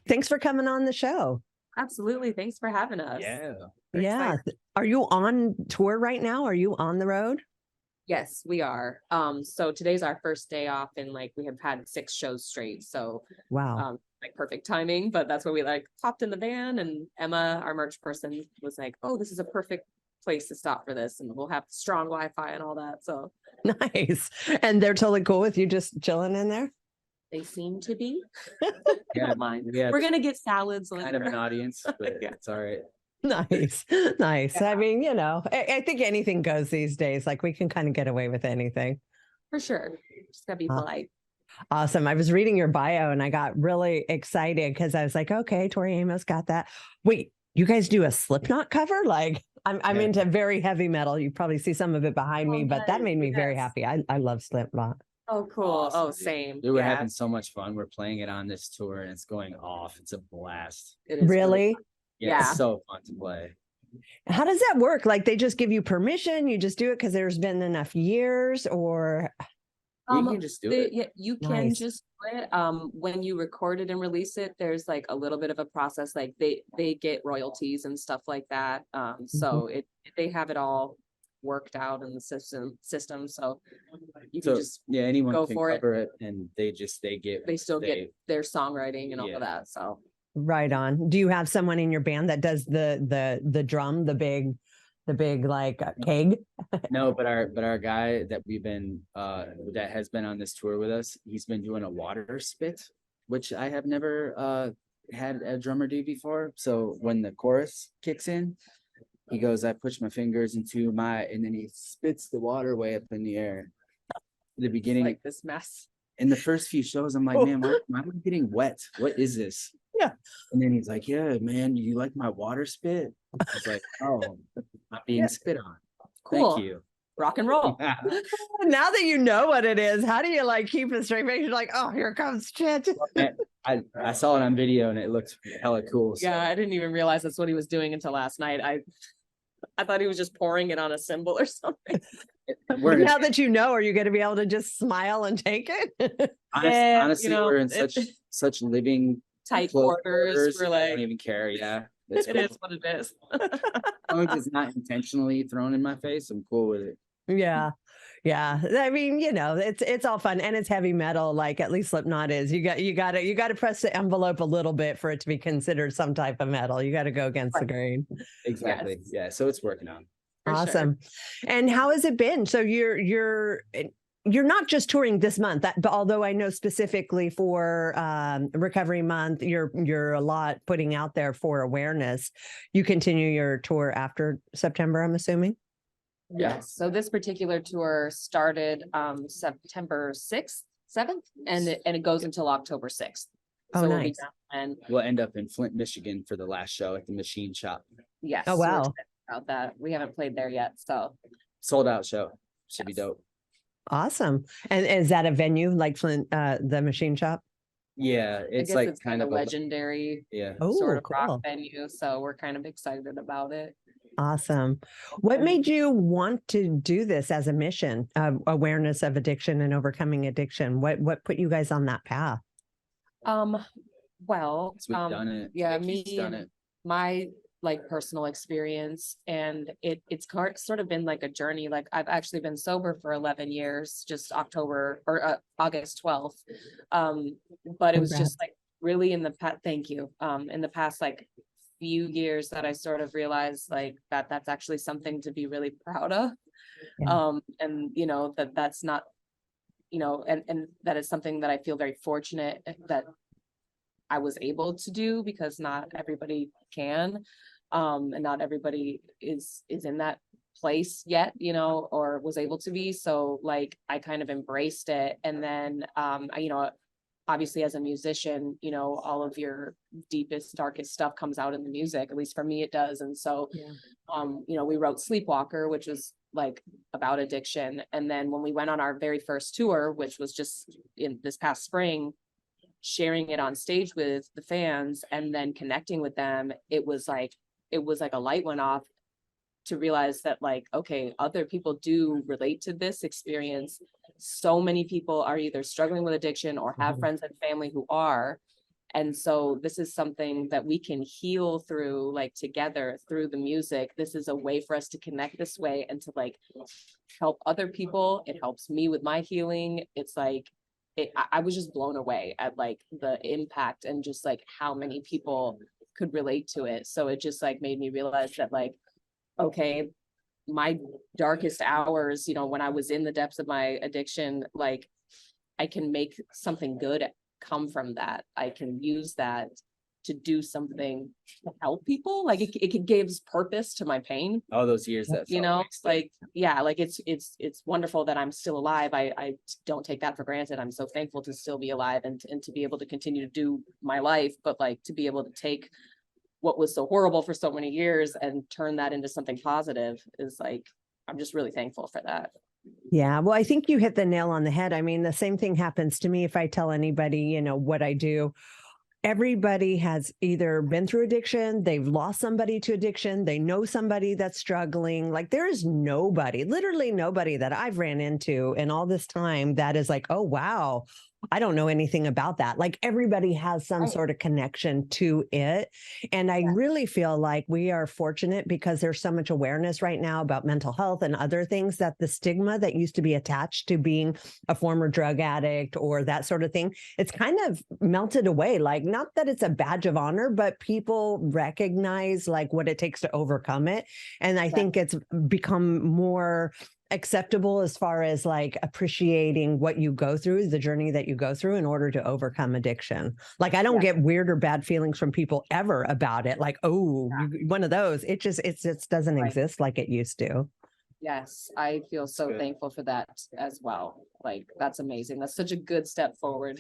Thanks for coming on the show. Absolutely. Thanks for having us. Yeah. Yeah. Are you on tour right now? Are you on the road? Yes, we are. So today's our first day off, and like we have had 6 shows straight. So Wow. like perfect timing, but that's where we like popped in the van, and Emma, our merch person, was like, oh, this is a perfect place to stop for this, and we'll have strong Wi-Fi and all that. So Nice. And they're totally cool with you just chilling in there? they seem to be. Yeah, Mine. we have We're gonna get salads kind later. of an audience, but Yeah. it's all right. Nice. Nice. Yeah. I mean, I think anything goes these days. Like we can kind of get away with anything. For sure. Just gotta be polite. Awesome. I was reading your bio and I got really excited because I was like, okay, Tori Amos got that. Wait, you guys do a Slipknot cover? Like I'm into very heavy metal. You probably see some of it behind me, but that made me very happy. I love Slipknot. Oh, cool. Oh, same. We were having so much fun. We're playing it on this tour and it's going off. It's a blast. It is Really? Yeah, Yeah. it's so fun to play. How does that work? Like they just give you permission? You just do it because there's been enough years, or We can just do it. Yeah, you can Nice. just do it. When you record it and release it, there's like a little bit of a process. Like they get royalties and stuff like that. So they have it all worked out in the system. So you can just anyone go can for it. cover it, and they still get their songwriting and all Yeah. of that. So right on. Do you have someone in your band that does the drum, the big like keg? No, but our guy that we've been that has been on this tour with us, he's been doing a water spit, which I have never had a drummer do before. So when the chorus kicks in, he goes, I push my fingers into and then he spits the water way up in the air. In the beginning, like this mess. in the first few shows, I'm like, man, why am I getting wet? What is this? Yeah. And then he's like, yeah, man, you like my water spit? I was like, oh, I'm being spit on. Cool. Thank you. Rock and roll. Now that you know what it is, how do you like keep a straight face? You're like, oh, here comes shit. I saw it on video and it looked hella cool. So. Yeah, I didn't even realize that's what he was doing until last night. I thought he was just pouring it on a cymbal or something. Now that you know, are you going to be able to just smile and take it? Honestly, we're in such living tight quarters. We're like, I don't even care. Yeah, it is what it is. As long as it's not intentionally thrown in my face, I'm cool with it. Yeah. I mean, it's all fun and it's heavy metal. Like at least Slipknot is. You got to press the envelope a little bit for it to be considered some type of metal. You got to go against the grain. Exactly. Yes. Yeah. So it's working on. Awesome. Sure. And how has it been? So you're not just touring this month, but although I know specifically for Recovery Month, you're a lot putting out there for awareness. You continue your tour after September, I'm assuming. Yes. So this particular tour started September 6th, 7th, and it goes until October 6th. Oh, so nice. We'll end up in Flint, Michigan for the last show at the Machine Shop. Yes. Oh, wow. So about that. We haven't played there yet. So sold out show. Should be dope. Awesome. And is that a venue like Flint, the Machine Shop? Yeah, it's like it's kind of a legendary sort of rock venue. So we're kind of excited about it. Awesome. What made you want to do this as a mission, awareness of addiction and overcoming addiction? What put you guys on that path? Well, we've done it. Yeah, my like personal experience, and it's sort of been like a journey. Like I've actually been sober for 11 years, just August 12th. But it was just like really in the past, thank you. In the past like few years that I sort of realized like that's actually something to be really proud of. Yeah. And that's not, and that is something that I feel very fortunate that I was able to do, because not everybody can, and not everybody is in that place yet, or was able to be. So like I kind of embraced it, and then obviously as a musician, all of your deepest, darkest stuff comes out in the music. At least for me, it does. And so, we wrote Sleepwalker, which was like about addiction. And then when we went on our very first tour, which was just in this past spring, sharing it on stage with the fans and then connecting with them, it was like a light went off to realize that like, okay, other people do relate to this experience. So many people are either struggling with addiction or have friends and family who are, And so this is something that we can heal through, like together through the music. This is a way for us to connect this way and to like help other people. It helps me with my healing. It's like, I was just blown away at like the impact and just like how many people could relate to it. So it just like made me realize that like, okay, my darkest hours, you know, when I was in the depths of my addiction, like I can make something good come from that. I can use that to do something to help people. Like it gives purpose to my pain. All those years that You felt know, wasted. like, yeah, like it's wonderful that I'm still alive. I don't take that for granted. I'm so thankful to still be alive and to be able to continue to do my life, but like to be able to take what was so horrible for so many years and turn that into something positive is like, I'm just really thankful for that. Yeah, well, I think you hit the nail on the head. I mean, the same thing happens to me if I tell anybody, you know, what I do. Everybody has either been through addiction, they've lost somebody to addiction, they know somebody that's struggling. Like there is nobody, literally nobody that I've ran into in all this time that is like, oh, wow, I don't know anything about that. Like everybody has some sort of connection to it. And I really feel like we are fortunate because there's so much awareness right now about mental health and other things that the stigma that used to be attached to being a former drug addict or that sort of thing, it's kind of melted away. Like not that it's a badge of honor, but people recognize like what it takes to overcome it. And I think it's become more acceptable as far as like appreciating what you go through, the journey that you go through in order to overcome addiction. Like I don't get weird or bad feelings from people ever about it. Like, oh, one of those. It just doesn't exist like it used to. Yes, I feel so thankful for that as well. Like that's amazing. That's such a good step forward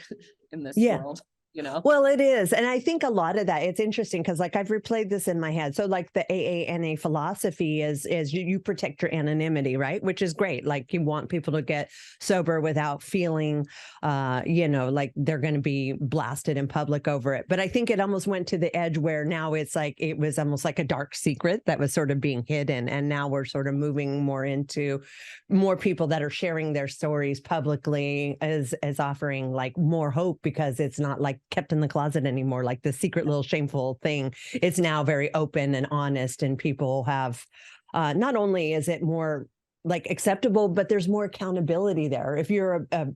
in this world. You know? Well, it is. And I think a lot of that, it's interesting because like I've replayed this in my head. So like the AANA philosophy is you protect your anonymity, right? Which is great. Like you want people to get sober without feeling, you know, like they're going to be blasted in public over it. But I think it almost went to the edge where now it's like, it was almost like a dark secret that was sort of being hidden. And now we're sort of moving more into more people that are sharing their stories publicly as offering like more hope because it's not like kept in the closet anymore, like the secret little shameful thing. It's now very open and honest, and people have not only is it more like acceptable, but there's more accountability there. If you're a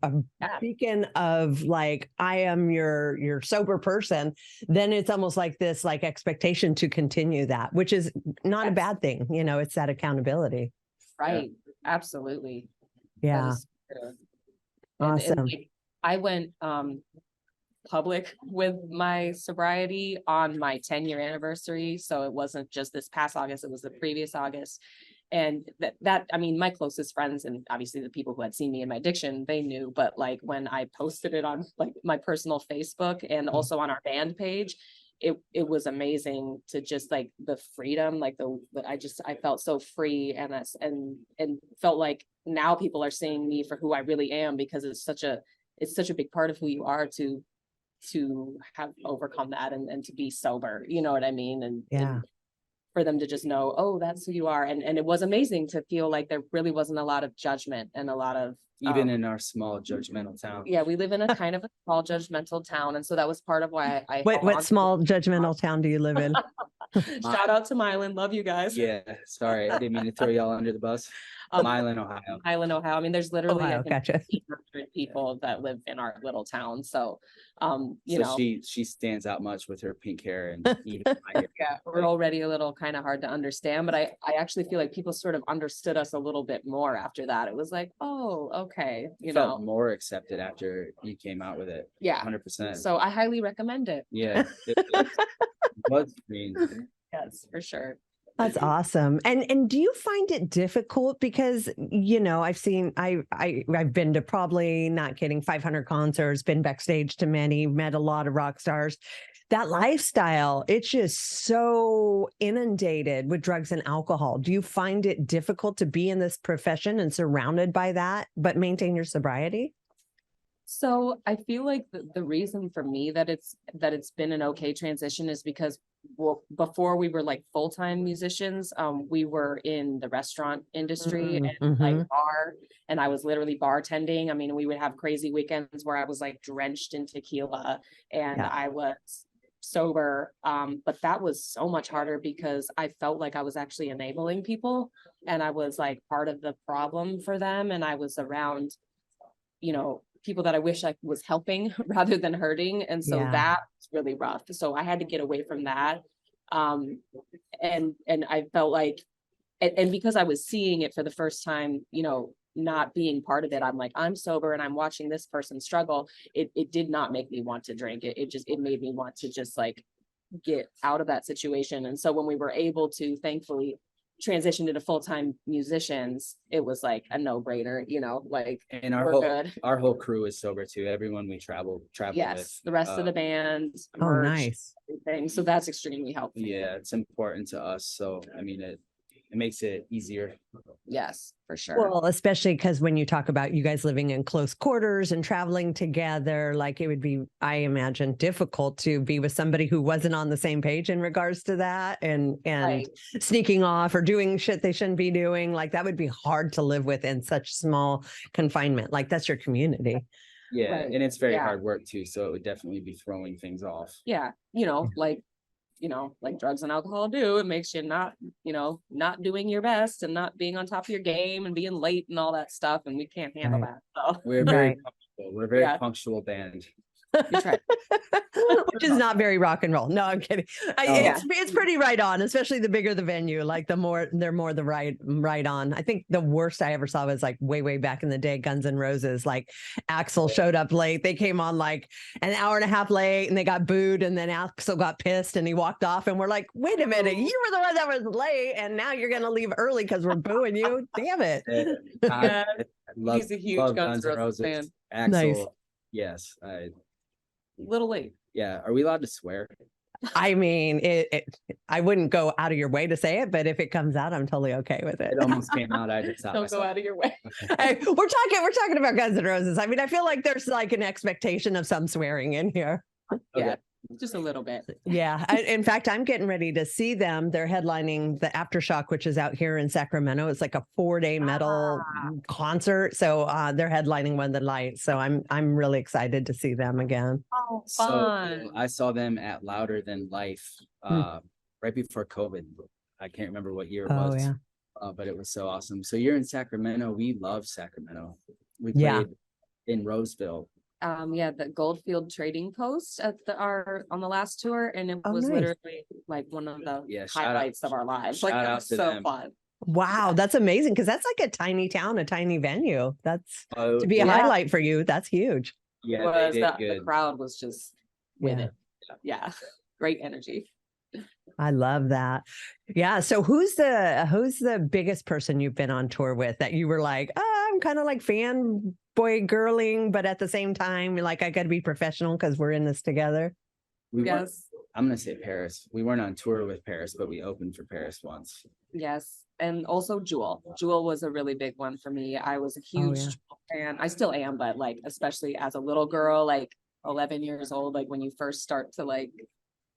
beacon of like, I am your sober person, then it's almost like this like expectation to continue that, which is not a bad thing. You know, it's that accountability. Right. Absolutely. Yeah. Awesome. And like, I went public with my sobriety on my 10-year anniversary. So it wasn't just this past August, it was the previous August. And that, I mean, my closest friends and obviously the people who had seen me in my addiction, they knew, but like when I posted it on like my personal Facebook and also on our band page, it was amazing to just like the freedom, like I felt so free and felt like now people are seeing me for who I really am because it's such a big part of who you are to have overcome that and to be sober, you know what I mean? And for them to just know, oh, that's who you are. And it was amazing to feel like there really wasn't a lot of judgment and a lot of even in our small judgmental town. Yeah, we live in a kind of a small judgmental town. And so that was part of why I what small judgmental town do you live in? Shout out to Milan. Love you guys. Yeah, sorry. I didn't mean to throw y'all under the bus. Milan, Ohio. Milan, Ohio. I mean, there's literally Ohio, gotcha. 800 people that live in our little town. So, you so know, she stands out much with her pink hair and even my hair. Yeah, we're already a little kind of hard to understand, but I actually feel like people sort of understood us a little bit more after that. It was like, oh, okay, you Felt know, more accepted after you came out with it. Yeah, 100%. So I highly recommend it. Yeah, it was green. Yes, for sure. That's awesome. And do you find it difficult because, you know, I've been to probably, not kidding, 500 concerts, been backstage to many, met a lot of rock stars. That lifestyle, it's just so inundated with drugs and alcohol. Do you find it difficult to be in this profession and surrounded by that, but maintain your sobriety? So I feel like the reason for me that it's been an okay transition is because before we were like full-time musicians, we were in the restaurant industry and like bar, and I was literally bartending. I mean, we would have crazy weekends where I was like drenched in tequila and I was sober. But that was so much harder because I felt like I was actually enabling people and I was like part of the problem for them. And I was around, people that I wish I was helping rather than hurting. And so that was really rough. So I had to get away from that. And I felt like, and because I was seeing it for the first time, not being part of it, I'm like, I'm sober and I'm watching this person struggle. It did not make me want to drink. It made me want to just like get out of that situation. And so when we were able to thankfully transition into full-time musicians, it was like a no-brainer, like, and our whole crew is sober too. Everyone we travel yes, with. the rest of the band, Oh, merch, nice. everything. So that's extremely helpful. Yeah, it's important to us. So I mean, it makes it easier. Yes, for sure. Well, especially because when you talk about you guys living in close quarters and traveling together, like it would be, I imagine, difficult to be with somebody who wasn't on the same page in regards to that and Right. sneaking off or doing shit they shouldn't be doing. Like that would be hard to live with in such small confinement. Like that's your community. Yeah, Right. and it's very hard work too. So it would definitely be throwing things off. Yeah, like drugs and alcohol do. It makes you not doing your best and not being on top of your game and being late and all that stuff. And we can't handle that. So We're very punctual. We're a very punctual band. Which is not very rock and roll. No, I'm kidding. It's pretty right on, especially the bigger the venue, like the more the right on. I think the worst I ever saw was like way back in the day, Guns N' Roses. Like Axl showed up late. They came on like an hour and a half late and they got booed, and then Axl got pissed and he walked off, and we're like, wait a minute, you were the one that was late and now you're gonna leave early because we're booing you. Damn it. He's a huge Guns N' Roses fan. Axl, nice. Yes, little late. Yeah, are we allowed to swear? I mean, I wouldn't go out of your way to say it, but if it comes out, I'm totally okay with it. It almost came out. I just don't go out of your way. Hey, we're talking about Guns N' Roses. I mean, I feel like there's like an expectation of some swearing in here. Yeah, just a little bit. Yeah. In fact, I'm getting ready to see them. They're headlining the Aftershock, which is out here in Sacramento. It's like a 4-day metal concert. So they're headlining one of the lights. So I'm really excited to see them again. Oh, fun. So I saw them at Louder Than Life right before COVID. I can't remember what year it was. Yeah. But it was so awesome. So you're in Sacramento. We love Sacramento. We played in Roseville. The Goldfield Trading Post on the last tour, and it was nice. Literally like one of the highlights of our lives. Like it was so fun. Wow, that's amazing, because that's like a tiny town, a tiny venue. That's to be a highlight for you. That's huge. Yeah, the crowd was just with it. Yeah, great energy. I love that. Yeah. So who's the biggest person you've been on tour with that you were like, I'm kind of like fanboy girling, but at the same time, like I got to be professional because we're in this together? I'm going to say Paris. We weren't on tour with Paris, but we opened for Paris once. Yes. And also Jewel. Jewel was a really big one for me. I was a huge Jewel fan. I still am, but like, especially as a little girl, like 11 years old, like when you first start to like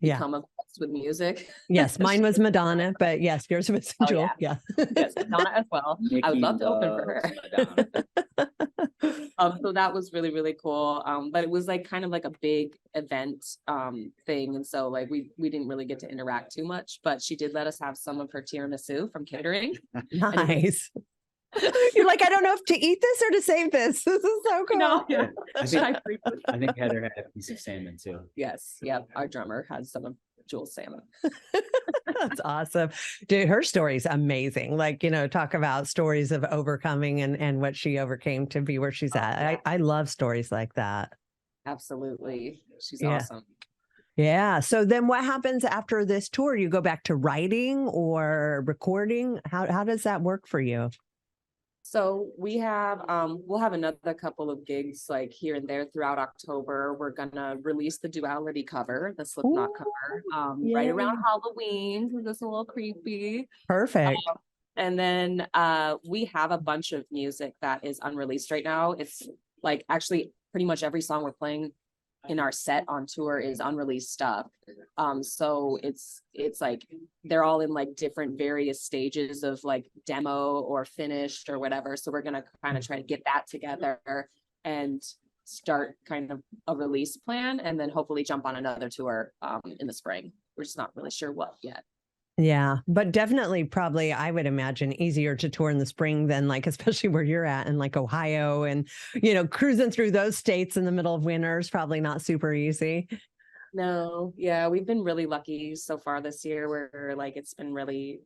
become obsessed with music. Yes, mine was Madonna, but yes, yours was Jewel. Yes, Madonna as well. I would love to open for her. So that was really, really cool. But it was like kind of like a big event thing. And so like we didn't really get to interact too much, but she did let us have some of her tiramisu from catering. Nice. You're like, I don't know if to eat this or to save this. This is so cool. No, I think Heather had a piece of salmon too. Yes. Yep. Our drummer had some of Jules' salmon. That's awesome. Dude, her story's amazing. Like, talk about stories of overcoming and what she overcame to be where she's at. I love stories like that. Absolutely. She's awesome. Yeah. So then what happens after this tour? You go back to writing or recording? How does that work for you? So we have, we'll have another couple of gigs like here and there throughout October. We're gonna release the Duality cover, the Slipknot cover, right around Halloween, because it's a little creepy. Perfect. And then we have a bunch of music that is unreleased right now. It's like actually pretty much every song we're playing in our set on tour is unreleased stuff. So it's like they're all in like different various stages of like demo or finished or whatever. So we're gonna kind of try to get that together and start kind of a release plan, and then hopefully jump on another tour in the spring. We're just not really sure what yet. Yeah, but definitely probably I would imagine easier to tour in the spring than like, especially where you're at in like Ohio and, cruising through those states in the middle of winter is probably not super easy. No, yeah, we've been really lucky so far this year where like it's been really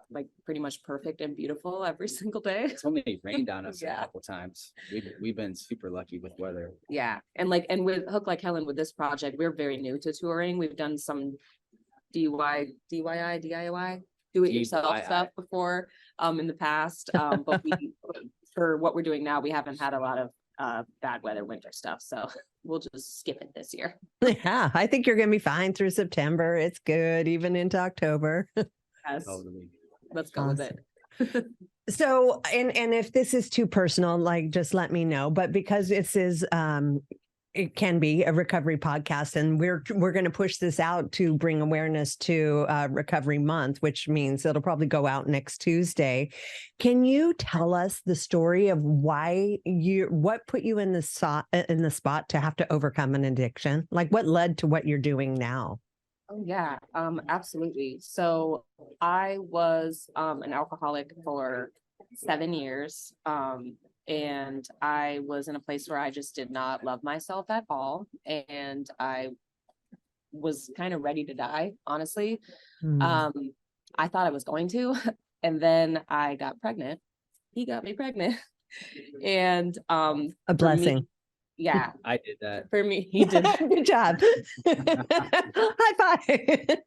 like pretty much perfect and beautiful every single day. It's only rained on us Yeah. a couple times. We've been super lucky with weather. Yeah. And with Hook Like Helen, with this project, we're very new to touring. We've done some DIY, do it yourself DIY. stuff before in the past. But for what we're doing now, we haven't had a lot of bad weather winter stuff. So we'll just skip it this year. Yeah, I think you're going to be fine through September. It's good, even into October. Yes. Totally. Let's go with it. So, and if this is too personal, like just let me know. But because this is, it can be a recovery podcast, and we're going to push this out to bring awareness to Recovery Month, which means it'll probably go out next Tuesday. Can you tell us the story of what put you in the spot to have to overcome an addiction? Like what led to what you're doing now? Oh yeah, absolutely. So I was an alcoholic for 7 years. And I was in a place where I just did not love myself at all. And I was kind of ready to die, honestly. I thought I was going to, and then I got pregnant. He got me pregnant. And A blessing. Yeah, I did that. for me, he did. Good job. High five.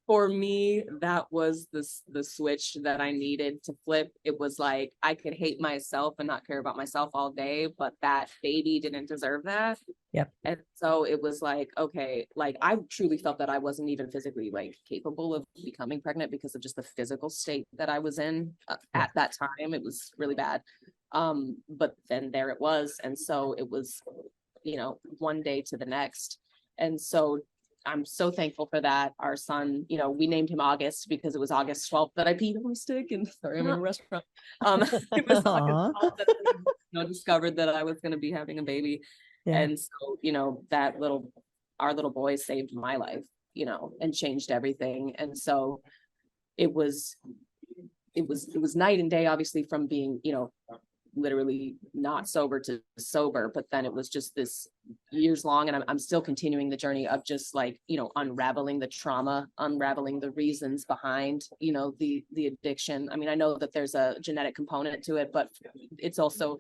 For me, that was the switch that I needed to flip. It was like I could hate myself and not care about myself all day, but that baby didn't deserve that. Yep. And so it was like, okay, like I truly felt that I wasn't even physically like capable of becoming pregnant because of just the physical state that I was in at that time. It was really bad. But then there it was. And so it was, one day to the next. And so I'm so thankful for that. Our son, we named him August because it was August 12th that I peed on my stick. And sorry, I'm in a restaurant. It was August 12th that I discovered that I was going to be having a baby. Yeah. And so, our little boy saved my life, and changed everything. And so it was night and day, obviously, from being, literally not sober to sober, but then it was just this years long, and I'm still continuing the journey of just like, unraveling the trauma, unraveling the reasons behind, the addiction. I mean, I know that there's a genetic component to it, but it's also,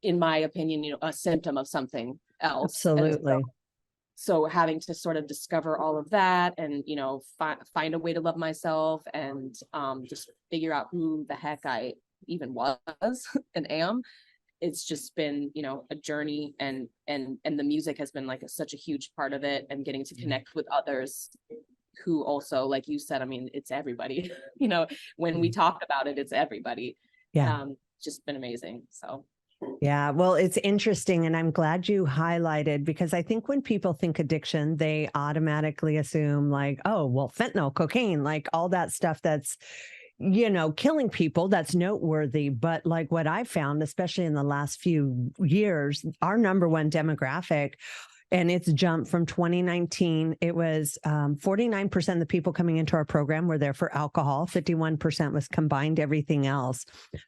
in my opinion, a symptom of something else. Absolutely. So having to sort of discover all of that and, find a way to love myself and just figure out who the heck I even was and am. It's just been, a journey, and the music has been like such a huge part of it, and getting to connect with others who also, like you said, I mean, it's everybody, when we talk about it, it's everybody. Yeah. Just been amazing. So. Yeah, well, it's interesting. And I'm glad you highlighted, because I think when people think addiction, they automatically assume like, oh, well, fentanyl, cocaine, like all that stuff that's, killing people, that's noteworthy. But like what I found, especially in the last few years, our number one demographic, and it's jumped from 2019. It was 49% of the people coming into our program were there for alcohol. 51% was combined everything else.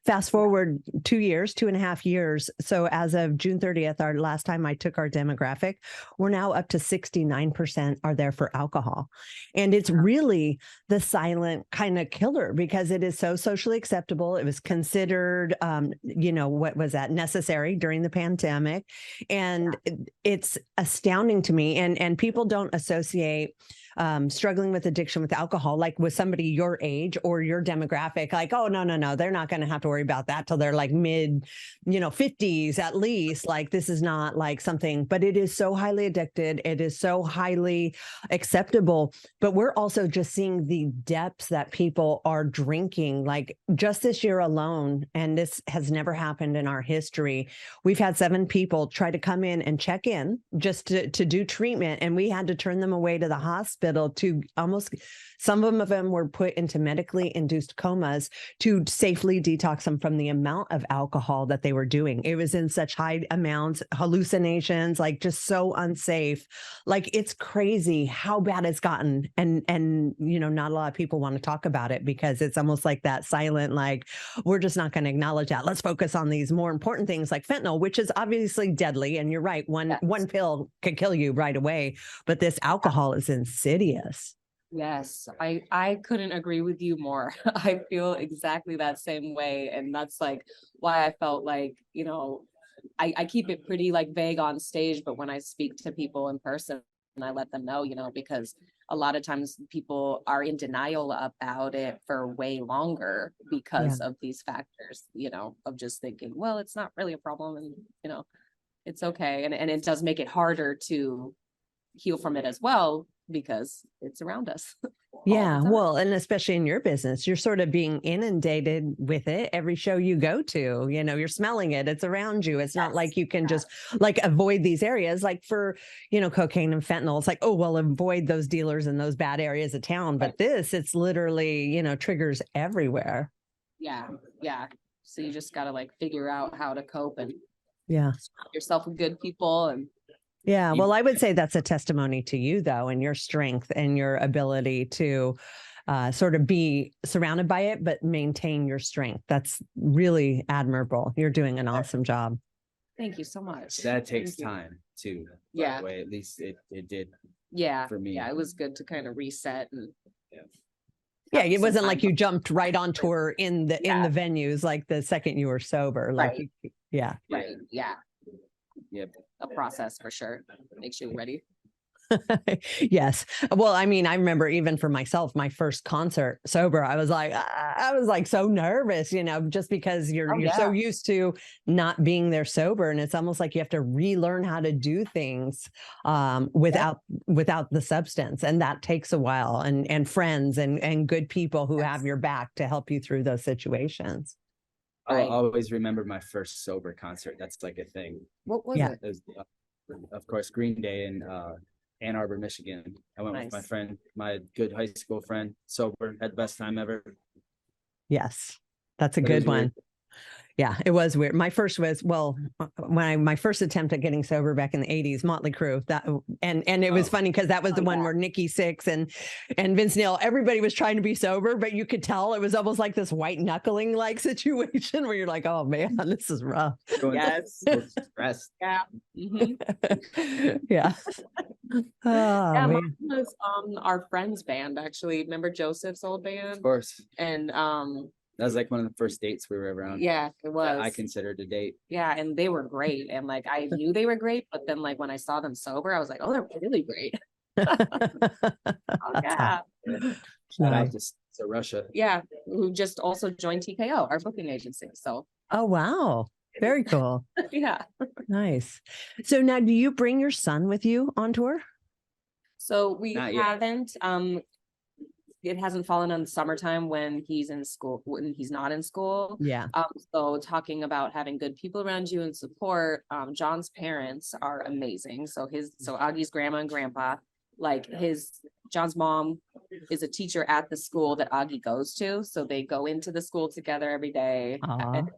Fast forward 2.5 years. So as of June 30th, our last time I took our demographic, we're now up to 69% are there for alcohol. And it's really the silent kind of killer, because it is so socially acceptable. It was considered, what was that, necessary during the pandemic. And it's astounding to me. And people don't associate struggling with addiction with alcohol, like with somebody your age or your demographic, like, oh, no, they're not going to have to worry about that till they're like mid, 50s at least. Like, this is not like something, but it is so highly addicted. It is so highly acceptable. But we're also just seeing the depths that people are drinking, like just this year alone. And this has never happened in our history. We've had 7 people try to come in and check in just to do treatment. And we had to turn them away to the hospital to almost, some of them were put into medically induced comas to safely detox them from the amount of alcohol that they were doing. It was in such high amounts, hallucinations, like just so unsafe. Like, it's crazy how bad it's gotten. And not a lot of people want to talk about it because it's almost like that silent, like, we're just not going to acknowledge that. Let's focus on these more important things like fentanyl, which is obviously deadly. And you're right, one pill could kill you right away, but this alcohol is insidious. Yes, I couldn't agree with you more. I feel exactly that same way. And that's like why I felt like, I keep it pretty like vague on stage, but when I speak to people in person, I let them know, because a lot of times people are in denial about it for way longer because of these factors, of just thinking, well, it's not really a problem and, it's okay. And it does make it harder to heal from it as well because it's around us. Yeah, well, and especially in your business, you're sort of being inundated with it every show you go to. You're smelling it. It's around you. It's not like you can just like avoid these areas. Like for, cocaine and fentanyl, it's like, oh, well, avoid those dealers in those bad areas of town. But it's literally, triggers everywhere. Yeah. So you just got to like figure out how to cope and surround yourself with good people. And yeah, well, I would say that's a testimony to you, though, and your strength and your ability to sort of be surrounded by it, but maintain your strength. That's really admirable. You're doing an awesome job. Thank you so much. That takes time too. Yeah. By the way, at least it did. Yeah. For me. Yeah, it was good to kind of reset and. Yeah, it wasn't like you jumped right on tour in the venues like the second you were sober. Like, right. Yeah. Right. Yeah. Yep. A process for sure. Makes you ready. Yes. Well, I mean, I remember even for myself, my first concert sober, I was like so nervous, just because you're so used to not being there sober. And it's almost like you have to relearn how to do things without the substance. And that takes a while, and friends and good people who have your back to help you through those situations. I'll always remember my first sober concert. That's like a thing. What was it? It was, of course, Green Day in Ann Arbor, Michigan. I went with my friend, my good high school friend, sober, had the best time ever. Yes, that's a good one. Yeah, it was weird. My first was, my first attempt at getting sober back in the 80s, Motley Crue. That and it was funny because that was the one where Nikki Sixx and Vince Neil, everybody was trying to be sober, but you could tell it was almost like this white knuckling like situation where you're like, oh man, this is rough. Yes. Stress. Yeah. Mm-hmm. Yeah. Oh, yeah, man. mine was our friend's band actually. Remember Joseph's old band? Of course. And that was like one of the first dates we were ever on. Yeah, it was. I considered a date. Yeah, and they were great. And like I knew they were great, but then like when I saw them sober, I was like, oh, they're really great. Yeah. Shout out to Russia. Yeah, who just also joined TKO, our booking agency. So oh wow. Very cool. Yeah. Nice. So now do you bring your son with you on tour? So we haven't. It hasn't fallen on the summertime when he's in school, when he's not in school. Yeah. So talking about having good people around you and support, John's parents are amazing. So Augie's grandma and grandpa, like John's mom is a teacher at the school that Augie goes to. So they go into the school together every day. And,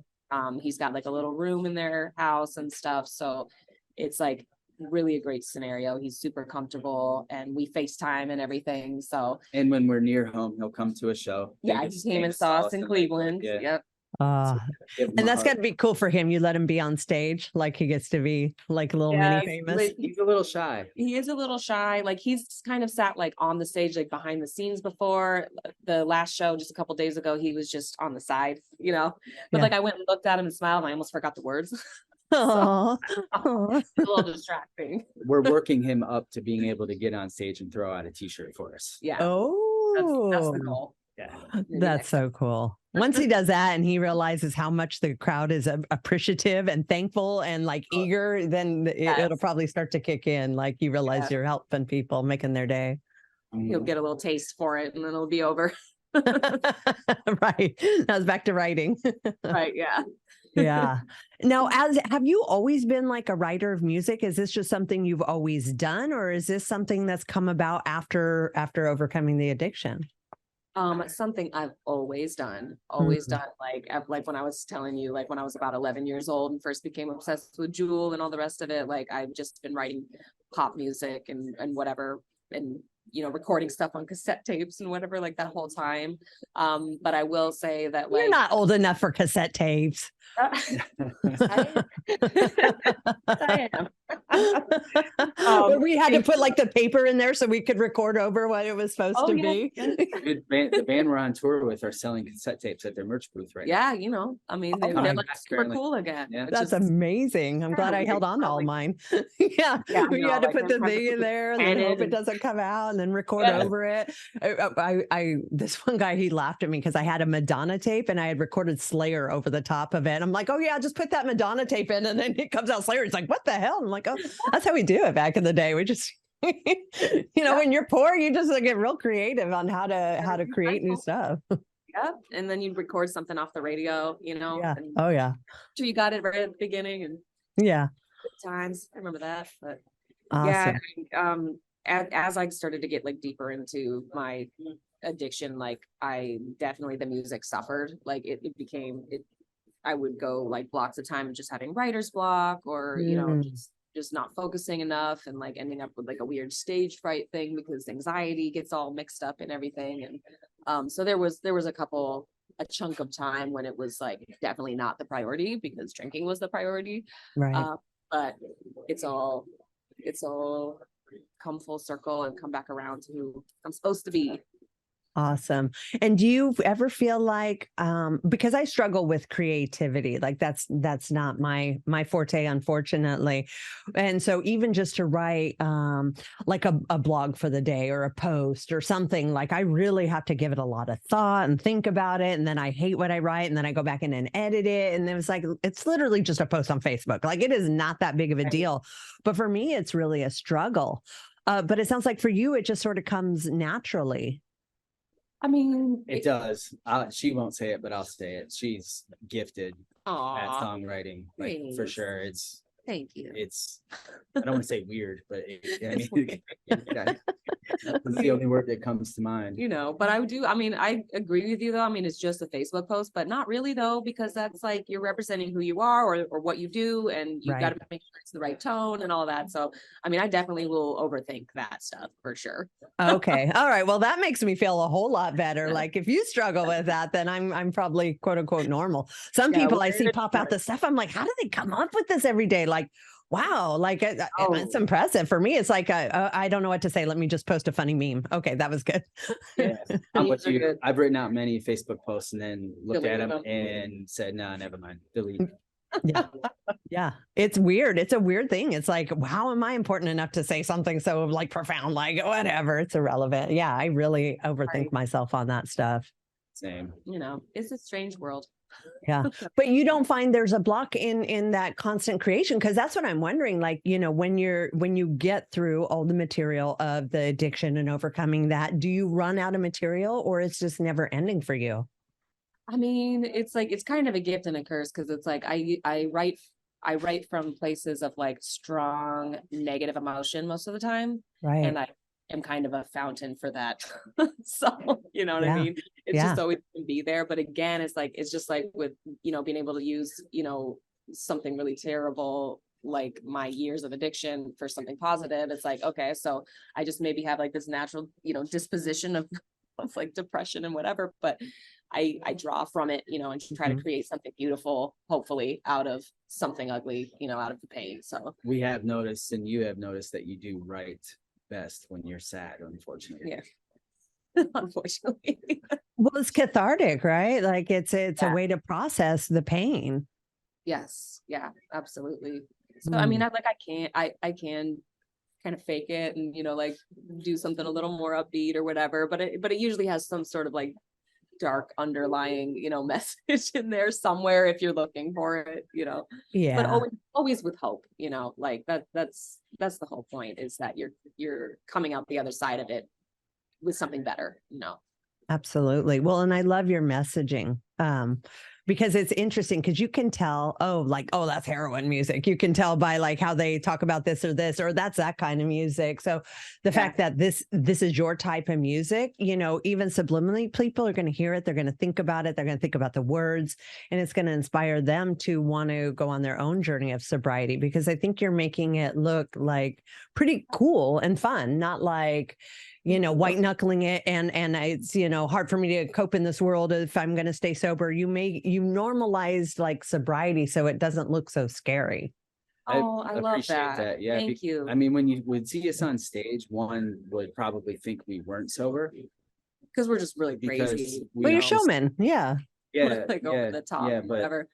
he's got like a little room in their house and stuff. So it's like really a great scenario. He's super comfortable and we FaceTime and everything. So and when we're near home, he'll come to a show. Yeah, I just came and saw us in Cleveland. Yep. And that's got to be cool for him. You let him be on stage, like he gets to be like a little mini famous. He's a little shy. He is a little shy. Like he's kind of sat like on the stage, like behind the scenes before. The last show just a couple days ago, he was just on the side, but like I went and looked at him and smiled and I almost forgot the words. Aw, aw. It's a little distracting. We're working him up to being able to get on stage and throw out a t-shirt for us. Yeah, Oh, that's the goal. Yeah. Maybe that's next so cool. Once he does that and he realizes how much the crowd is appreciative and thankful and like eager, then it'll Yes. probably start to kick in. Like you realize Yeah. you're helping people, making their day. You'll get a little taste for it and then it'll be over. Right. Now it's back to writing. Right. Yeah. Yeah. Now, have you always been like a writer of music? Is this just something you've always done, or is this something that's come about after overcoming the addiction? Something I've always done, like when I was telling you, like when I was about 11 years old and first became obsessed with Jewel and all the rest of it, like I've just been writing pop music and whatever, and recording stuff on cassette tapes and whatever, like that whole time. But I will say that You're not old enough for cassette tapes. I am. But we had to put like the paper in there so we could record over what it was supposed to be. The band we're on tour with are selling cassette tapes at their merch booth right now. Yeah, I mean, Oh they're my like super cool again. Yeah. That's amazing. I'm glad I held on to all mine. Yeah, Yeah, we no, had to like, put the I'm trying thing to in there and then pen hope it it doesn't come out and then record Yeah. over it. This one guy, he laughed at me because I had a Madonna tape and I had recorded Slayer over the top of it. I'm like, oh yeah, just put that Madonna tape in, and then it comes out Slayer. It's like, what the hell? I'm like, oh, that's how we do it back in the day. We just, when you're poor, you just get real creative on how to create new stuff. Yeah, and then you'd record something off the radio, Yeah. and Oh yeah. sure you got it right at the beginning and Yeah. good times. I remember that, but Awesome. yeah, as I started to get like deeper into my addiction, like the music suffered. Like it became it. I would go like blocks of time just having writer's block, or just not focusing enough, and like ending up with like a weird stage fright thing because anxiety gets all mixed up in everything. And so there was a chunk of time when it was like definitely not the priority because drinking was the priority. Right. But it's all come full circle and come back around to who I'm supposed to be. Awesome. And do you ever feel like, because I struggle with creativity, like that's not my forte, unfortunately. And so even just to write, like a blog for the day or a post or something, like I really have to give it a lot of thought and think about it. And then I hate what I write. And then I go back in and edit it. And it was like, it's literally just a post on Facebook. Like it is not that big of a deal, but for me, it's really a struggle. But it sounds like for you, it just sort of comes naturally. I mean, It does. She won't say it, but I'll say it. She's gifted at Aw, songwriting, like for thanks. sure. It's thank you. I don't want to say weird, but it's the only word that comes to mind. But I agree with you though. I mean, it's just a Facebook post, but not really though, because that's like you're representing who you are or what you do, and you got to make sure it's the right tone and all that. So, I mean, I definitely will overthink that stuff for sure. Okay. All right. Well, that makes me feel a whole lot better. Like if you struggle with that, then I'm probably quote unquote normal. Some people I see pop out the stuff. I'm like, how do they come up with this every day? Like, wow, like it's impressive. For me, it's like, I don't know what to say. Let me just post a funny meme. Okay, that was good. Yeah, I'm with you. Good. I've written out many Facebook posts and then looked at Deleted them them. and said, "No, never mind, delete." Yeah. Yeah. It's weird. It's a weird thing. It's like, how am I important enough to say something so like profound, like whatever, it's irrelevant. Yeah. I really overthink myself on that stuff. Same. It's a strange world. Yeah. But you don't find there's a block in that constant creation? Because that's what I'm wondering. Like, when you get through all the material of the addiction and overcoming that, do you run out of material, or it's just never ending for you? I mean, it's like, it's kind of a gift and a curse, because it's like I write from places of like strong negative emotion most of the time. Right. And I am kind of a fountain for that. So, you know what Yeah. I mean? It's just always gonna be there. But again, it's just like with, being able to use, something really terrible, like my years of addiction, for something positive. It's like, okay, so I just maybe have like this natural, disposition of like depression and whatever, but I draw from it, and try to create something beautiful, hopefully, out of something ugly, out of the pain. So We have noticed, and you have noticed, that you do write best when you're sad, unfortunately. Yeah. Unfortunately. Well, it's cathartic, right? Like it's a way to process the pain. Yes. Yeah, absolutely. So, I mean, Mm. I can kind of fake it and, like do something a little more upbeat or whatever, but it usually has some sort of like dark underlying, message in there somewhere if you're looking for it, but Yeah. always with hope, like that's the whole point, is that you're coming out the other side of it with something better, Absolutely. Well, and I love your messaging. Because it's interesting because you can tell, oh, that's heroin music. You can tell by like how they talk about this, or that's that kind of music. So the fact that this is your type of music, even subliminally, people are going to hear it. They're going to think about it. They're going to think about the words, and it's going to inspire them to want to go on their own journey of sobriety, because I think you're making it look like pretty cool and fun, not like, white knuckling it. And it's, hard for me to cope in this world if I'm going to stay sober. You normalized like sobriety, so it doesn't look so scary. I love appreciate that. Yeah. Thank you. I mean, when you would see us on stage, one would probably think we weren't sober Because we're just really because crazy. Well, you're showman. Yeah. Yeah. Like over the top, Yeah, but whatever.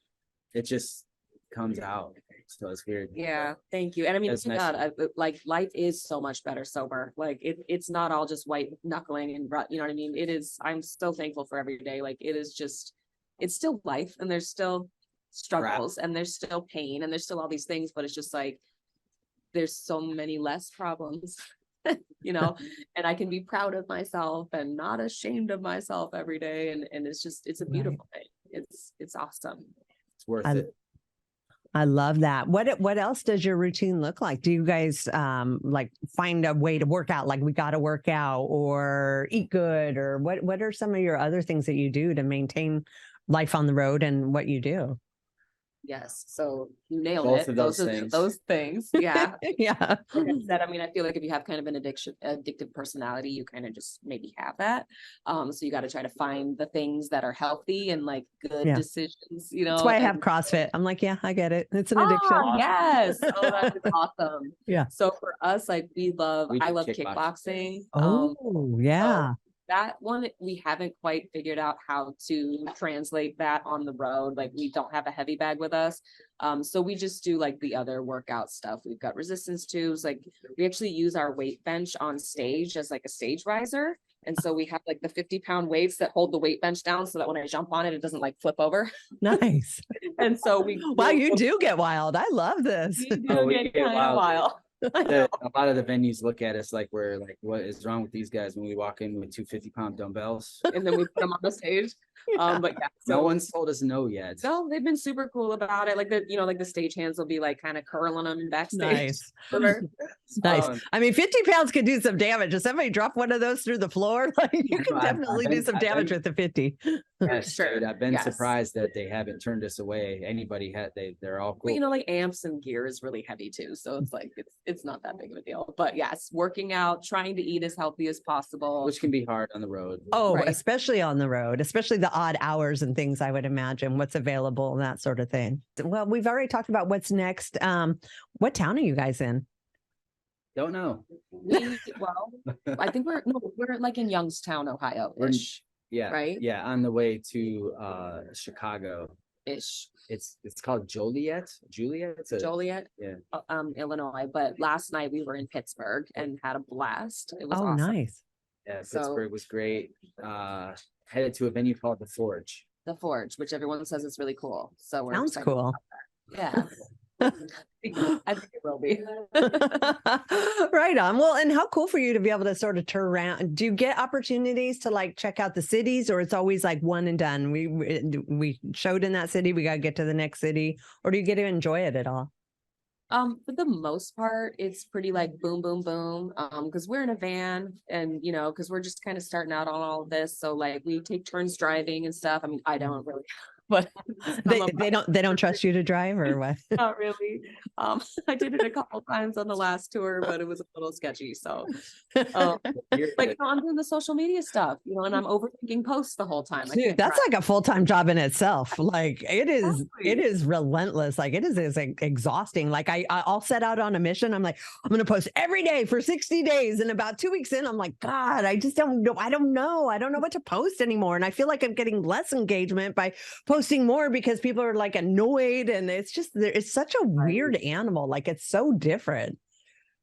it just comes out. So it's weird. Yeah, thank you. And I mean, That's nice. God, like life is so much better sober. Like it's not all just white knuckling and you know what I mean? It is. I'm so thankful for every day. Like it is just, it's still life, and there's still struggles, and there's still pain, and there's still all these things, but it's just like there's so many less problems, and I can be proud of myself and not ashamed of myself every day. And it's a beautiful thing. It's awesome. It's worth it. I love that. What else does your routine look like? Do you guys like find a way to work out, like we got to work out, or eat good, or what are some of your other things that you do to maintain life on the road and what you do? Yes. So you nailed Both it. of those things. Those things. Yeah. Yeah. Like I said, I mean, I feel like if you have kind of an addictive personality, you kind of just maybe have that. So you got to try to find the things that are healthy and like good decisions, That's why I have CrossFit. I'm like, yeah, I get it. It's an addiction. Yes. Oh, that is awesome. Yeah. So for us, like I love kickboxing. So that one, we haven't quite figured out how to translate that on the road. Like we don't have a heavy bag with us. So we just do like the other workout stuff. We've got resistance tubes. Like we actually use our weight bench on stage as like a stage riser. And so we have like the 50-pound weights that hold the weight bench down so that when I jump on it, it doesn't like flip over. Nice. And so wow, you do get wild. I love this. We do get kind of wild. A lot of the venues look at us like we're like, what is wrong with these guys when we walk in with 2 50-pound dumbbells? And then we put them on the stage. But yeah, no one's told us no yet. No, they've been super cool about it. Like like the stage hands will be like kind of curling them backstage. Nice. Nice. I mean, 50 pounds could do some damage. If somebody drop one of those through the floor, like you can definitely do some damage with the 50. Yes, sure. I've been surprised that they haven't turned us away. Anybody they're all cool. But like amps and gear is really heavy too. So it's like, it's not that big of a deal, but yes, working out, trying to eat as healthy as possible. Which can be hard on the road. Oh, especially on the road, especially the odd hours and things, I would imagine, what's available and that sort of thing. Well, we've already talked about what's next. What town are you guys in? Don't know. I think we're like in Youngstown, Ohio-ish. Right? Yeah, on the way to Chicago-ish. It's called Joliet. Joliet, Illinois. But last night we were in Pittsburgh and had a blast. It was awesome. Nice. Yeah, Pittsburgh was great. Headed to a venue called The Forge. The Forge, which everyone says is really cool. So we're sounds cool. Yeah. I think it will be. Right on. Well, and how cool for you to be able to sort of turn around. Do you get opportunities to like check out the cities, or it's always like one and done? We showed in that city, we got to get to the next city, or do you get to enjoy it at all? For the most part, it's pretty like boom, boom, boom. Because we're in a van and because we're just kind of starting out on all of this. So like we take turns driving and stuff. I mean, I don't really, but they don't trust you to drive, or what? Not really. I did it a couple times on the last tour, but it was a little sketchy. So like I'm doing the social media stuff, and I'm overthinking posts the whole time. Dude, that's like a full-time job in itself. Like it is relentless. Like it is exhausting. Like I'll set out on a mission. I'm like, I'm going to post every day for 60 days. And about 2 weeks in, I'm like, God, I just don't know. I don't know what to post anymore. And I feel like I'm getting less engagement by posting posting more because people are like annoyed, and it's such a weird animal. Like it's so different.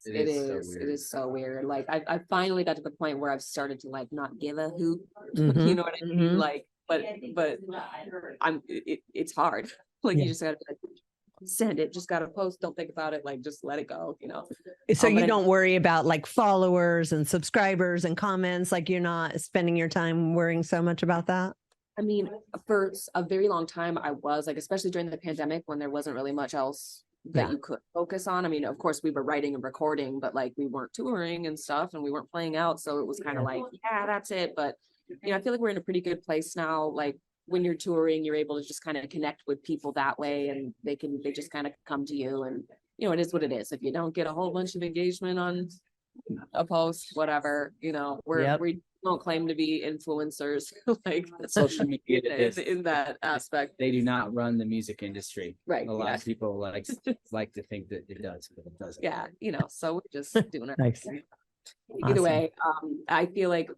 It so is. It weird. is so weird. Like I finally got to the point where I've started to like not give a hoot. Mhm, You know what I mean? mhm. Like, but it's hard. Like Yeah. you just gotta like, send it. Just gotta post. Don't think about it. Like just let it go. You know. So But you I- don't worry about like followers and subscribers and comments. Like you're not spending your time worrying so much about that. I mean, for a very long time, I was like, especially during the pandemic when there wasn't really much else that Yeah. you could focus on. I mean, of course, we were writing and recording, but like we weren't touring and stuff, and we weren't playing out. So it was kind of like, yeah, that's it. But you know, I feel like we're in a pretty good place now. Like when you're touring, you're able to just kind of connect with people that way, and they just kind of come to you, and you know, it is what it is. If you don't get a whole bunch of engagement on a post, whatever, you know, Yep. we don't claim to be influencers like Social media in that aspect. they do not run the music industry. Right. A lot Yeah. of people like to think that it does, but it doesn't. Yeah, you know, so we're just doing it. Nice. Either Awesome. way, I feel like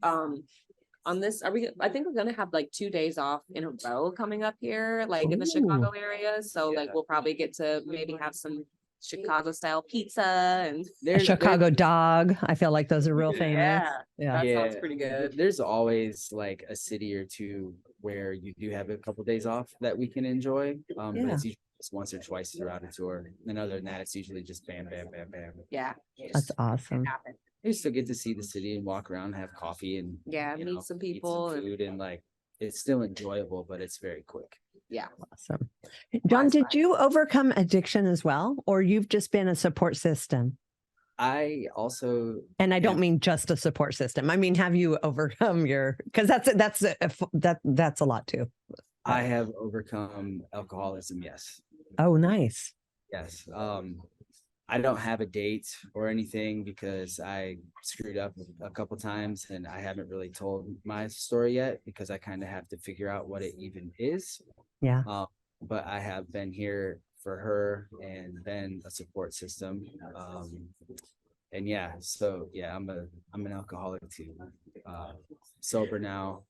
on this, I think we're gonna have like 2 days off in a row coming up here, like in the Chicago area. So like we'll probably get to maybe have some Chicago style pizza and A Chicago dog. I feel like those are real famous. yeah, Yeah. that sounds pretty good. There's always like a city or two where you do have a couple days off that we can enjoy. But Yeah. it's usually just once or twice throughout a tour. And other than that, it's usually just bam, bam, bam, bam. Yeah. That's awesome. Happen. You still get to see the city and walk around, have coffee, and Yeah, you meet know, some eat people and- food, and like it's still enjoyable, but it's very quick. Yeah. Awesome. Jon, did you overcome addiction as well, or you've just been a support system? I also, And I don't mean just a support system. I mean, have you overcome because that's a lot too. I have overcome alcoholism. Yes. Oh, nice. Yes. I don't have a date or anything because I screwed up a couple times and I haven't really told my story yet because I kind of have to figure out what it even is. Yeah. But I have been here for her and been a support system. And yeah, so yeah, I'm an alcoholic too. Sober now.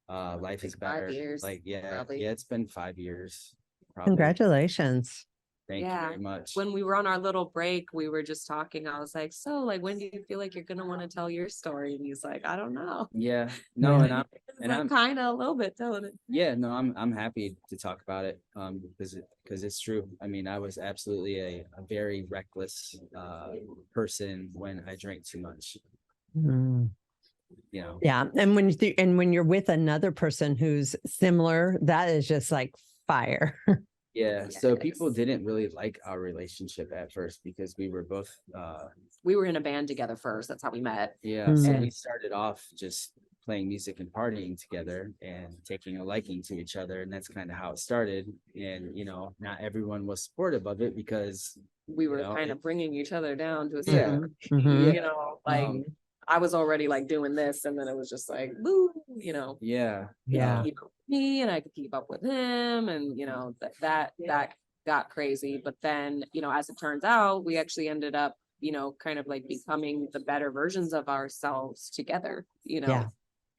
Life is Like 5 better. years, Like probably. yeah, it's been 5 years. Probably. Congratulations. Thank you very much. When we were on our little break, we were just talking. I was like, so like, when do you feel like you're going to want to tell your story? And he's like, I don't know. Yeah, no, Yeah. and I'm kind of a little bit telling it. yeah, no, I'm happy to talk about it. Because it's true. I mean, I was absolutely a very reckless person when I drank too much. Mm. You know. Yeah. And when you're with another person who's similar, that is just like fire. Yeah. So people didn't really like our relationship at first because we were both We were in a band together first. That's how we met. yeah. So Mm. we started off just playing music and partying together and taking a liking to each other. And that's kind of how it started. And, you know, not everyone was supportive of it because We were You know, kind of bringing each other down to a Yeah. certain, Mhm. you know, like I was already like doing this, and then it was just like, boo, you know. yeah. He could Yeah. keep up with me and I could keep up with him, and you know that got crazy. But then, you know, as it turns out, we actually ended up, you know, kind of like becoming the better versions of ourselves together, you know, Yeah.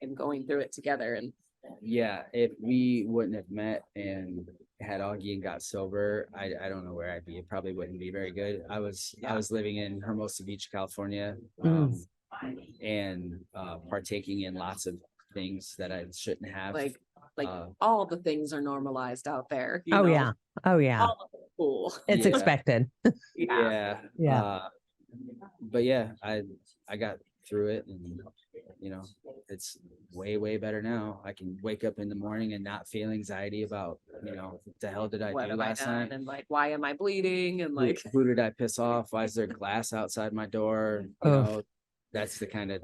and going through it together. And Yeah, if we wouldn't have met and had Augie and got sober, I don't know where I'd be. It probably wouldn't be very good. I was living in Hermosa Beach, California, and partaking in lots of things that I shouldn't have. like Uh, all the things are normalized out there. You Oh, know? yeah. Oh, yeah. All of it's cool. It's Yeah. expected. yeah. Yeah. But yeah, I got through it, and you know, it's way better now. I can wake up in the morning and not feel anxiety about, you know, what the hell did I What do have I last done? night? And like, why am I bleeding? And like, Who did I piss off? Why is there glass outside my door? You Oof. know, that's the kind of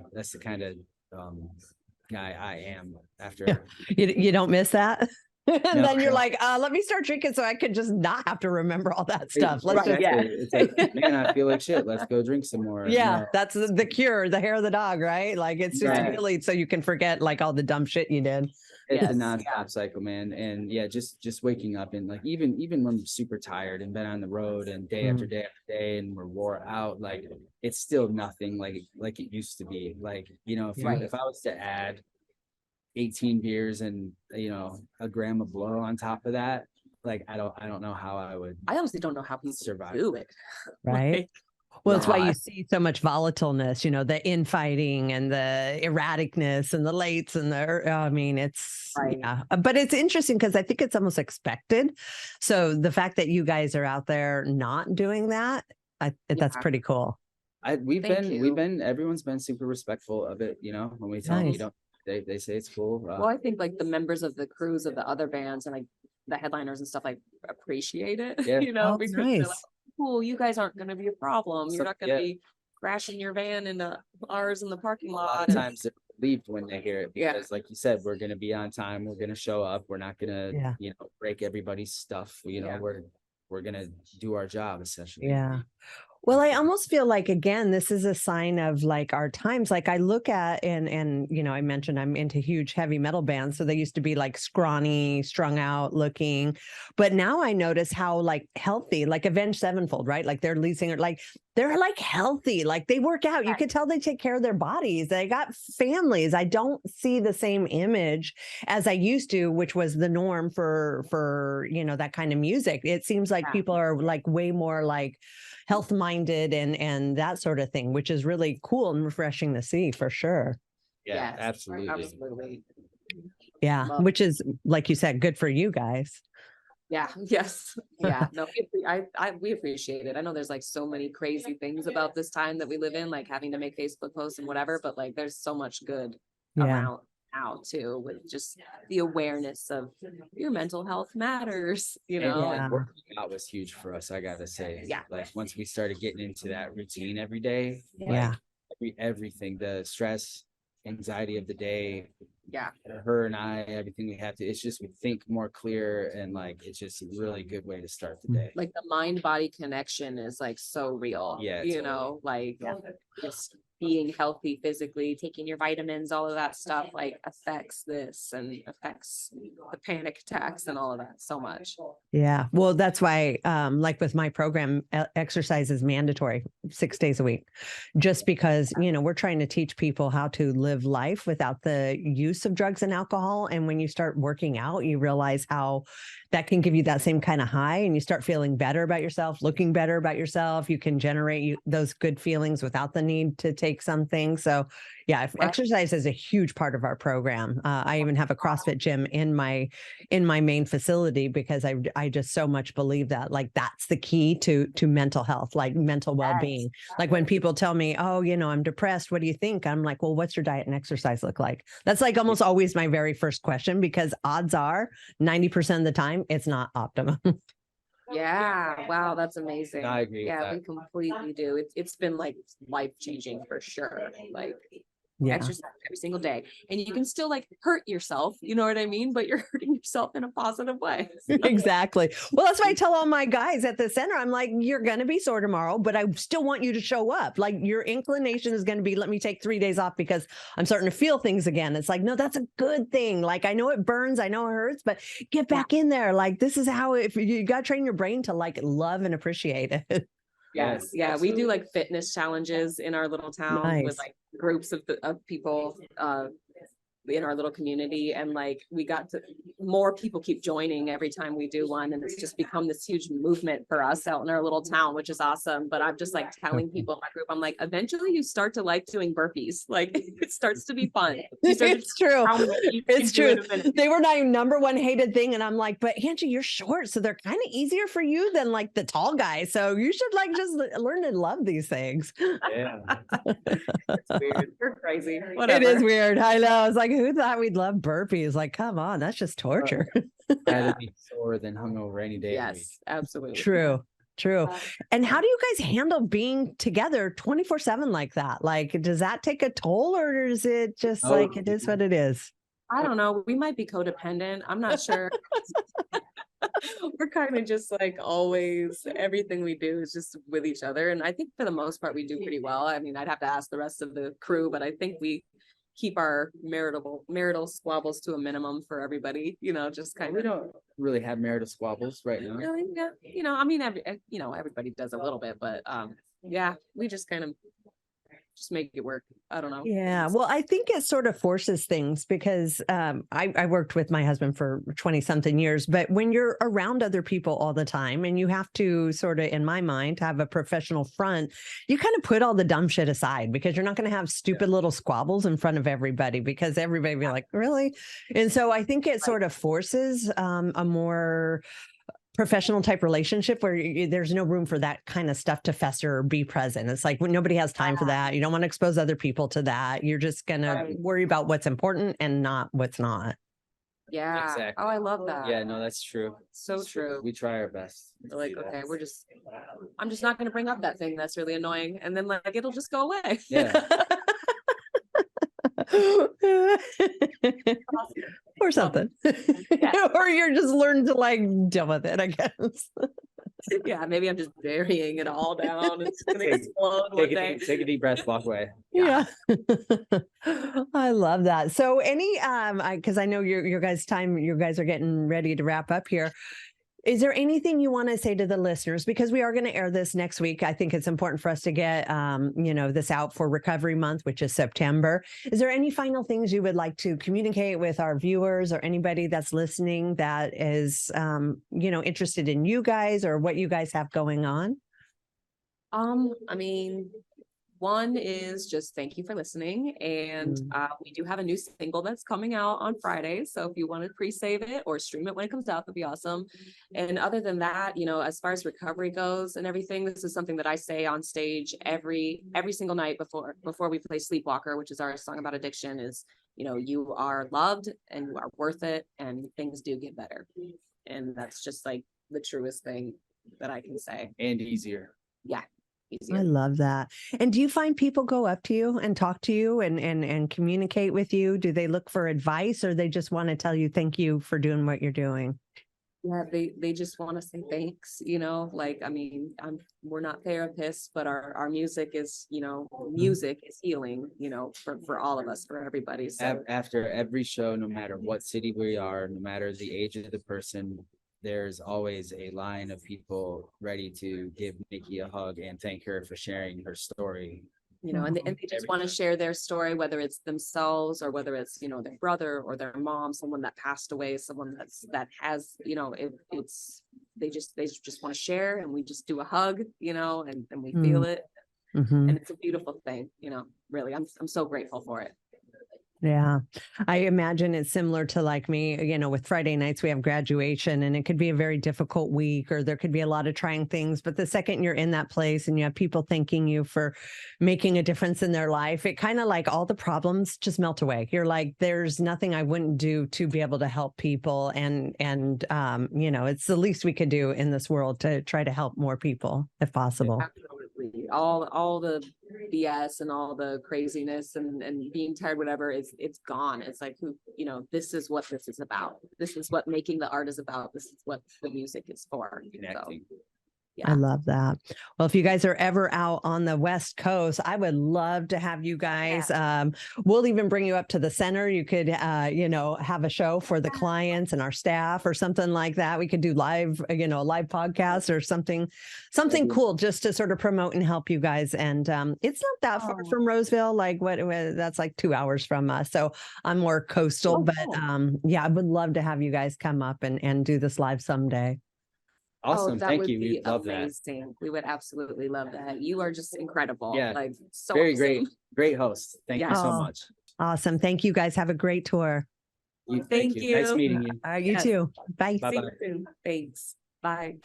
guy I am after. Yeah. You don't miss that? And No, then I you're don't. like, let me start drinking so I could just not have to remember all that stuff. Let's just, Exactly. It's like, man, I feel like shit. Let's go drink some more. yeah, No. that's the cure, the hair of the dog, right? Like it's just Right. really so you can forget like all the dumb shit you did. It's Yes, a nonstop cycle, man. And yeah, just waking up and like even when I'm super tired and been on the road and day after day after day and we're wore out, like it's still nothing like it used to be. Like, you know, if Right. if I was to add 18 beers and, you know, a gram of blow on top of that. Like, I don't know how I would I honestly don't know how people survive. do it. Right. Like, Well, it's why you I- see so much volatileness, you know, the infighting and the erraticness and the lates and I mean, it's, Right. yeah, but it's interesting because I think it's almost expected. So the fact that you guys are out there not doing that, that's Yeah. pretty cool. we've Thank you. been, everyone's been super respectful of it, you know, when we tell them Nice. we don't, they say it's cool. Well, I think like the members of the crews of the other bands and like the headliners and stuff like appreciate it, Yeah. you know, Oh, because nice. they're like, cool, you guys aren't going to be a problem. You're So- not going to yeah. be crashing your van into ours in the parking A lot. lot of and- times they're relieved when they hear it Yeah. because, like you said, we're gonna be on time. We're gonna show up. We're not gonna, Yeah. you know, break everybody's stuff. You know, Yeah. we're gonna do our job essentially. Yeah. Well, I almost feel like, again, this is a sign of like our times. Like I look at, and, you know, I mentioned I'm into huge heavy metal bands. So they used to be like scrawny, strung out looking, but now I notice how like healthy, like Avenged Sevenfold, right? Like their lead singer, like they're like healthy, like they work out. You could tell they take care of their bodies. They got families. I don't see the same image as I used to, which was the norm for, you know, that kind of music. It seems like Yeah. people are like way more like health minded and that sort of thing, which is really cool and refreshing to see for sure. Yeah, Yes, absolutely. Absolutely. Yeah. Love Which is, like you said, good for you guys. Yeah. Yes. Yeah. No, we appreciate it. I know there's like so many crazy things about this time that we live in, like having to make Facebook posts and whatever, but like there's so much good Yeah. around now too, with just the awareness of your mental health matters, you And, know. Yeah. like, working out was huge for us, I gotta say. Yeah. Like once we started getting into that routine every day, Yeah. like everything, the stress, anxiety of the day, Yeah. her and I, everything we have to, it's just we think more clear and like it's just a really good way to start the day. Like the mind body connection is like so real. Yeah, You totally. know, like just being healthy physically, taking your vitamins, all of that stuff like affects this and affects the panic attacks and all of that so much. Yeah. Well, that's why, like with my program, exercise is mandatory 6 days a week, just because, you know, we're trying to teach people how to live life without the use of drugs and alcohol. And when you start working out, you realize how that can give you that same kind of high and you start feeling better about yourself, looking better about yourself. You can generate those good feelings without the need to take something. So yeah, Right. exercise is a huge part of our program. I even have a CrossFit gym in my main facility because I just so much believe that like that's the key to mental health, like mental well-being. Like when people tell me, oh, you know, I'm depressed, what do you think? I'm like, well, what's your diet and exercise look like? That's like almost always my very first question, because odds are 90% of the time it's not optimum. Yeah. Wow. That's amazing. I agree with Yeah, that. we completely do. It's been like life changing for sure. Like Yeah. exercise every single day. And you can still like hurt yourself, you know what I mean? But you're hurting yourself in a positive way. Exactly. Well, that's why I tell all my guys at the center, I'm like, you're going to be sore tomorrow, but I still want you to show up. Like your inclination is going to be, let me take 3 days off because I'm starting to feel things again. It's like, no, that's a good thing. Like, I know it burns, I know it hurts, but get back in there. Like, this is how, if you got to train your brain to like love and appreciate it. Yes. Yeah. We do like fitness challenges in our little town with Nice. like groups of people in our little community. And like we got to more people keep joining every time we do one. And it's just become this huge movement for us out in our little town, which is awesome. But I'm just like telling people in my group, I'm like, eventually you start to like doing burpees. Like it starts to be fun. You start to It's true. how many you can It's do in true. a minute. They were my number one hated thing. And I'm like, but Angie, you're short. So they're kind of easier for you than like the tall guy. So you should like just learn to love these things. Yeah. It's weird. You're crazy. Whatever. It is weird. I know. I was like, who thought we'd love burpees? Like, come on, that's just torture. Rather be sore than hungover any day of the week. Yes, absolutely. True. And how do you guys handle being together 24/7 like that? Like, does that take a toll or is it just Oh, like, it is what it is? I don't know. We might be codependent. I'm not sure. We're kind of just like always, everything we do is just with each other. And I think for the most part, we do pretty well. I mean, I'd have to ask the rest of the crew, but I think we keep our marital squabbles to a minimum for everybody, you know, just kind We of. don't really have marital squabbles right now. Really, yeah, you know, I mean, everybody does a little bit, but yeah, we just kind of just make it work. I don't know. Yeah. Well, I think it sort of forces things because I worked with my husband for 20 something years, but when you're around other people all the time and you have to sort of, in my mind, have a professional front, you kind of put all the dumb shit aside because you're not going to have stupid little squabbles in front of everybody because everybody be like, really? And so I think it sort of forces a more professional type relationship where there's no room for that kind of stuff to fester or be present. It's like when nobody has time for that. You don't want to expose other people to that. You're just going to worry about what's important and not what's not. Yeah. Exactly. Oh, I love that. Yeah, no, that's true. So true. We try our best. We're like, okay, I'm just not going to bring up that thing that's really annoying. And then like, it'll just go away. Yeah. Or something. Or you're just learning to like deal with it, I guess. Yeah, maybe I'm just burying it all down. It's gonna explode one day. Take a deep breath, walk away. Yeah. I love that. So any because I know your guys' time, you guys are getting ready to wrap up here. Is there anything you want to say to the listeners? Because we are going to air this next week. I think it's important for us to get, this out for Recovery Month, which is September. Is there any final things you would like to communicate with our viewers or anybody that's listening that is, interested in you guys or what you guys have going on? I mean, one is just thank you for listening. And we do have a new single that's coming out on Friday. So if you want to pre-save it or stream it when it comes out, that'd be awesome. And other than that, as far as recovery goes and everything, this is something that I say on stage every single night before we play Sleepwalker, which is our song about addiction, is, you are loved and you are worth it and things do get better. And that's just like the truest thing that I can say. And easier. Yeah. Easier. I love that. And do you find people go up to you and talk to you and communicate with you? Do they look for advice or they just want to tell you thank you for doing what you're doing? Yeah, they just want to say thanks, we're not therapists, but our music is, music is healing, for all of us, for everybody. So After every show, no matter what city we are, no matter the age of the person, there's always a line of people ready to give Nikki a hug and thank her for sharing her story. And they just want to share their story, whether it's themselves or whether it's, their brother or their mom, someone that passed away, someone that has, they just want to share, and we just do a hug, and we feel it. And it's a beautiful thing, really, I'm so grateful for it. Yeah, I imagine it's similar to like me, with Friday nights, we have graduation and it could be a very difficult week or there could be a lot of trying things. But the second you're in that place and you have people thanking you for making a difference in their life, it kind of like all the problems just melt away. You're like, there's nothing I wouldn't do to be able to help people. And it's the least we could do in this world to try to help more people if possible. Absolutely. All the BS and all the craziness and being tired, whatever, it's gone. It's like, this is what this is about. This is what making the art is about. This is what the music is for. Connecting. So, yeah. I love that. Well, if you guys are ever out on the West Coast, I would love to have you guys. Yeah. We'll even bring you up to the center. You could, have a show for the clients and our staff or something like that. We could do live, a live podcast or something cool just to sort of promote and help you guys. And it's not that far from Roseville, like that's like 2 hours from us. So I'm more coastal, but I would love to have you guys come up and do this live someday. Awesome. Thank you. We would love amazing. That. We would absolutely love that. You are just incredible. Yeah. Like so very awesome. Great host. Thank you so much. Awesome. Thank you guys. Have a great tour. Thank you. Nice meeting you. You too. Bye. See you soon. Thanks. Bye.